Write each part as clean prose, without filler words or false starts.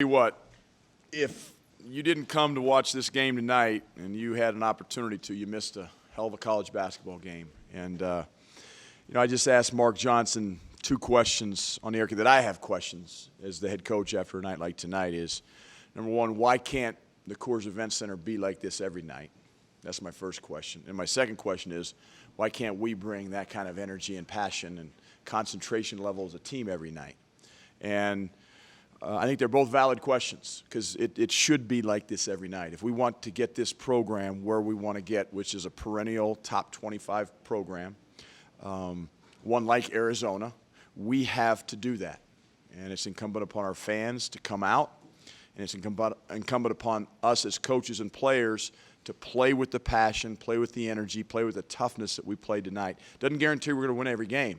You what, if you didn't come to watch this game tonight and you had an opportunity to, you missed a hell of a college basketball game. And, I just asked Mark Johnson two questions on the air that I have questions as the head coach after a night like tonight is, number one, why can't the Coors Events Center be like this every night? That's my first question. And my second question is, why can't we bring that kind of energy and passion and concentration level as a team every night? And I think they're both valid questions because it should be like this every night. If we want to get this program where we want to get, which is a perennial top 25 program, one like Arizona, we have to do that. And it's incumbent upon our fans to come out, and it's incumbent upon us as coaches and players to play with the passion, play with the energy, play with the toughness that we played tonight. Doesn't guarantee we're going to win every game,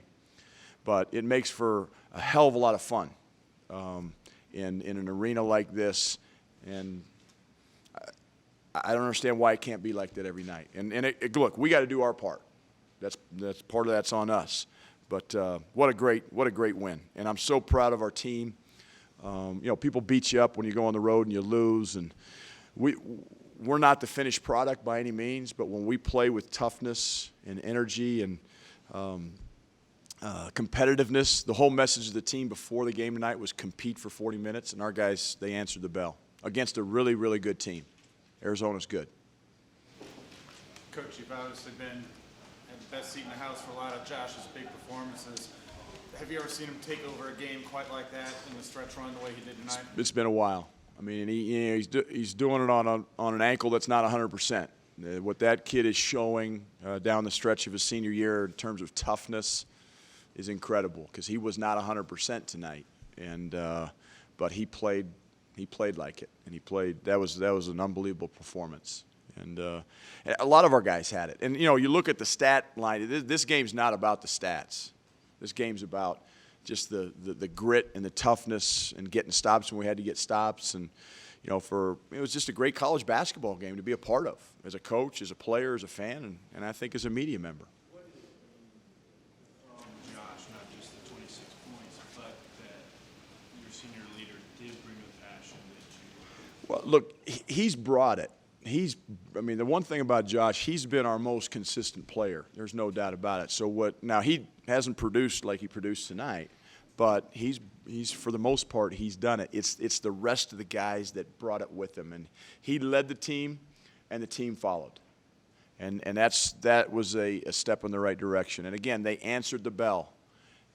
but it makes for a hell of a lot of fun. In an arena like this, and I don't understand why it can't be like that every night. And look, we got to do our part. That's part of that's on us. But what a great win, and I'm so proud of our team. People beat you up when you go on the road and you lose, and we're not the finished product by any means. But when we play with toughness and energy and competitiveness. The whole message of the team before the game tonight was compete for 40 minutes, and our guys, they answered the bell against a really, really good team. Arizona's good. Coach, you've obviously been at the best seat in the house for a lot of Josh's big performances. Have you ever seen him take over a game quite like that in the stretch run the way he did tonight? It's been a while. I mean, he's doing it on an ankle that's not 100%. What that kid is showing down the stretch of his senior year in terms of toughness is incredible because he was not 100% tonight, and but he played like it, and he played. That was an unbelievable performance, and a lot of our guys had it. And you look at the stat line. This game's not about the stats. This game's about just the grit and the toughness and getting stops when we had to get stops, and it was just a great college basketball game to be a part of as a coach, as a player, as a fan, and I think as a media member. Well, look, he's brought it. The one thing about Josh, he's been our most consistent player. There's no doubt about it. So now he hasn't produced like he produced tonight, but he's for the most part, he's done it. It's the rest of the guys that brought it with him. And he led the team, and the team followed. And that was a step in the right direction. And, again, they answered the bell.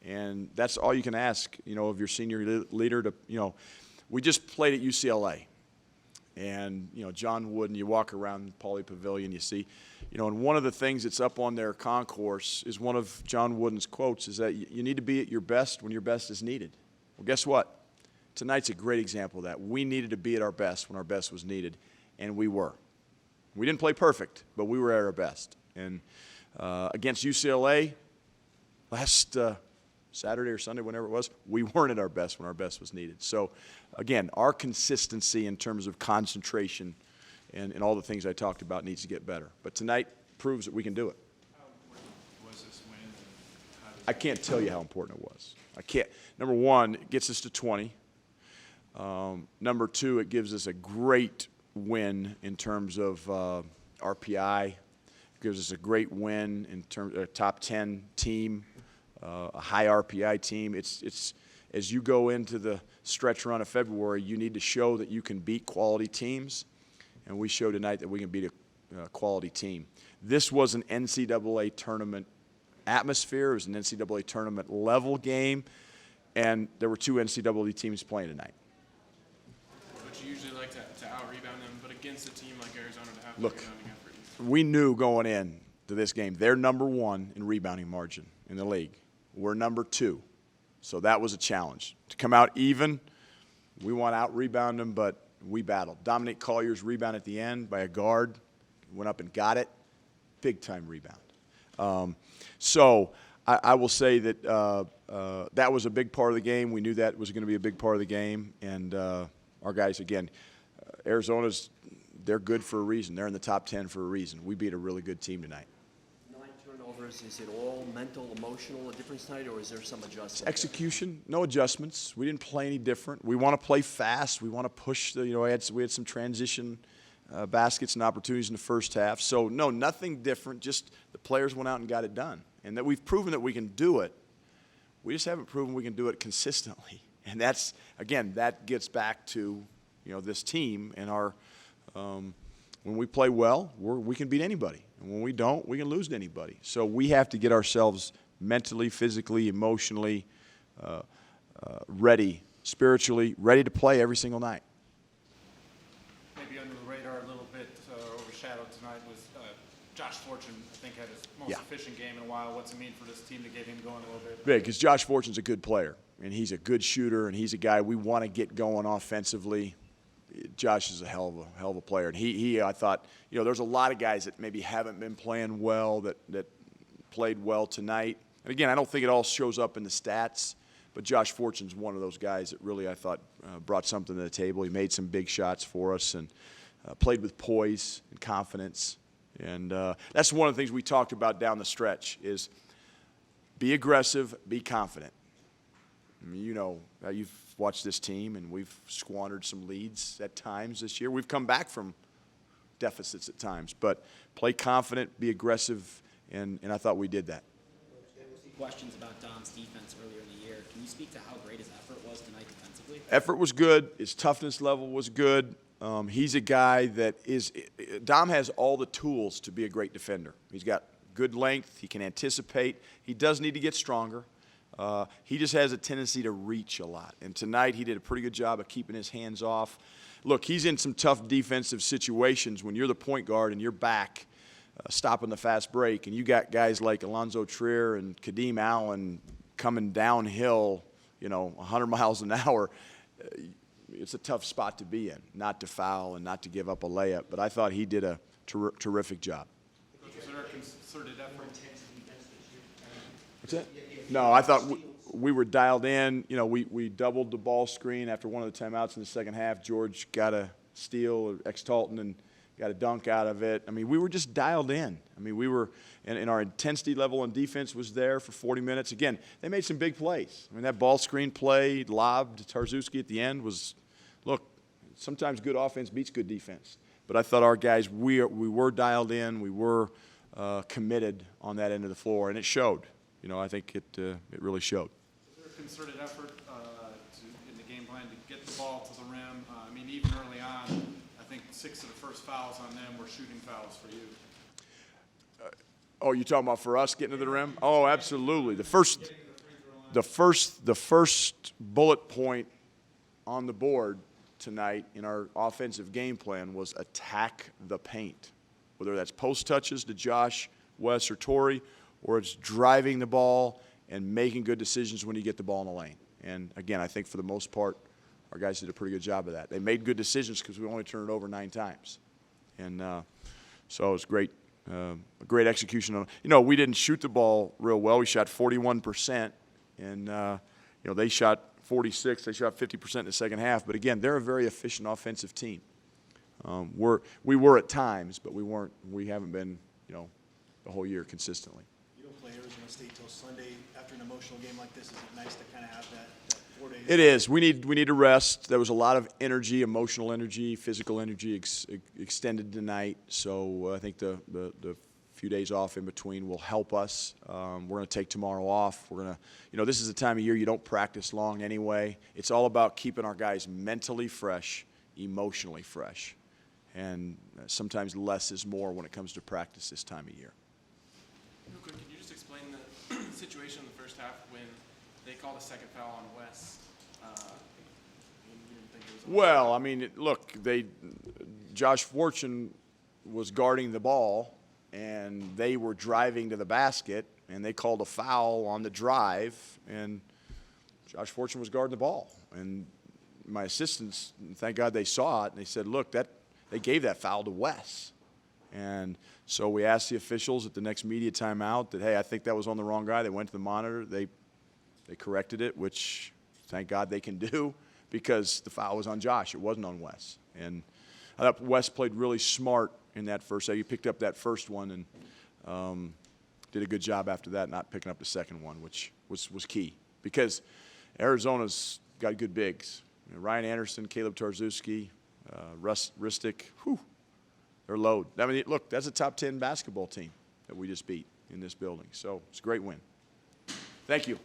And that's all you can ask, of your senior leader to, we just played at UCLA. And, John Wooden, you walk around Pauley Pavilion, you see, and one of the things that's up on their concourse is one of John Wooden's quotes is that you need to be at your best when your best is needed. Well, guess what? Tonight's a great example of that. We needed to be at our best when our best was needed, and we were. We didn't play perfect, but we were at our best. And against UCLA last Saturday or Sunday, whenever it was, we weren't at our best when our best was needed. So, again, our consistency in terms of concentration and all the things I talked about needs to get better. But tonight proves that we can do it. How important was this win? I can't tell you how important it was. I can't. Number one, it gets us to 20. Number two, it gives us a great win in terms of RPI. It gives us a great win in terms of a top 10 team. A high RPI team. It's as you go into the stretch run of February, you need to show that you can beat quality teams, and we showed tonight that we can beat a quality team. This was an NCAA tournament atmosphere. It was an NCAA tournament level game, and there were two NCAA teams playing tonight. But you usually like to out-rebound them, but against a team like Arizona to have Look, rebounding effort. We knew going in to this game, they're number one in rebounding margin in the league. We're number two. So that was a challenge. To come out even, we want to out-rebound them, but we battled. Dominic Collier's rebound at the end by a guard, went up and got it. Big-time rebound. So I will say that that was a big part of the game. We knew that was going to be a big part of the game. And our guys, again, they're good for a reason. They're in the top 10 for a reason. We beat a really good team tonight. 9 turnovers. turnovers? Is it all mental, emotional, a difference tonight, or is there some adjustment? Execution, no adjustments. We didn't play any different. We want to play fast. We want to push. We had some transition baskets and opportunities in the first half. So, no, nothing different. Just the players went out and got it done. And that we've proven that we can do it. We just haven't proven we can do it consistently. And that's, again, that gets back to, this team and our when we play well, we can beat anybody. And when we don't, we can lose to anybody. So we have to get ourselves mentally, physically, emotionally ready, spiritually, ready to play every single night. Maybe under the radar a little bit, overshadowed tonight was Josh Fortune, I think, had his most efficient game in a while. What's it mean for this team to get him going a little bit? Big, because Josh Fortune's a good player, and he's a good shooter, and he's a guy we want to get going offensively. Josh is a hell of a player, and he I thought, there's a lot of guys that maybe haven't been playing well that played well tonight. And again, I don't think it all shows up in the stats, but Josh Fortune's one of those guys that really I thought brought something to the table. He made some big shots for us and played with poise and confidence. And that's one of the things we talked about down the stretch is be aggressive, be confident. I mean, you've watched this team, and we've squandered some leads at times this year. We've come back from deficits at times, but play confident, be aggressive, and I thought we did that. There were some questions about Dom's defense earlier in the year. Can you speak to how great his effort was tonight defensively? Effort was good. His toughness level was good. He's a guy that Dom has all the tools to be a great defender. He's got good length. He can anticipate. He does need to get stronger. He just has a tendency to reach a lot. And tonight he did a pretty good job of keeping his hands off. Look, he's in some tough defensive situations when you're the point guard and you're back stopping the fast break, and you got guys like Alonzo Trier and Kadeem Allen coming downhill, 100 miles an hour. It's a tough spot to be in, not to foul and not to give up a layup. But I thought he did a terrific job. Was there a concerted effort? What's that? No, I thought we were dialed in. We doubled the ball screen after one of the timeouts in the second half. George got a steal, ex-Talton, and got a dunk out of it. I mean, we were just dialed in. I mean, we were, and our intensity level on defense was there for 40 minutes. Again, they made some big plays. I mean, that ball screen play, lob to Tarczewski at the end was, look, sometimes good offense beats good defense. But I thought our guys, we were dialed in. We were committed on that end of the floor, and it showed. I think it really showed. Was there a concerted effort in the game plan to get the ball to the rim? I mean, even early on, I think 6 of the first fouls on them were shooting fouls for you. Oh, you talking about for us getting to the rim? Oh, absolutely. The first bullet point on the board tonight in our offensive game plan was attack the paint, whether that's post touches to Josh, Wes, or Torrey, or it's driving the ball and making good decisions when you get the ball in the lane. And, again, I think for the most part, our guys did a pretty good job of that. They made good decisions because we only turned it over 9 times. And so it was great, a great execution. We didn't shoot the ball real well. We shot 41%, and, they shot 46. They shot 50% in the second half. But, again, they're a very efficient offensive team. We were at times, but we haven't been, the whole year consistently. You don't play Arizona State till Sunday. After an emotional game like this, is it nice to kind of have that 4 days? It is. We need to rest. There was a lot of energy, emotional energy, physical energy extended tonight. So I think the few days off in between will help us. We're going to take tomorrow off. We're going to, this is a time of year you don't practice long anyway. It's all about keeping our guys mentally fresh, emotionally fresh. And sometimes less is more when it comes to practice this time of year. Real quick, can you just explain the situation in the first half when they called a second foul on Wes? You didn't think it was Well, I mean, look, Josh Fortune was guarding the ball, and they were driving to the basket, and they called a foul on the drive, and Josh Fortune was guarding the ball. And my assistants, thank God they saw it, and they said, look, they gave that foul to Wes. And so we asked the officials at the next media timeout that, hey, I think that was on the wrong guy. They went to the monitor. They corrected it, which thank God they can do, because the foul was on Josh. It wasn't on Wes. And I thought Wes played really smart in that first. He picked up that first one and did a good job after that, not picking up the second one, which was key. Because Arizona's got good bigs. You know, Ryan Anderson, Caleb Tarzuski, Russ Ristic, they're load. I mean, look, that's a top 10 basketball team that we just beat in this building. So it's a great win. Thank you.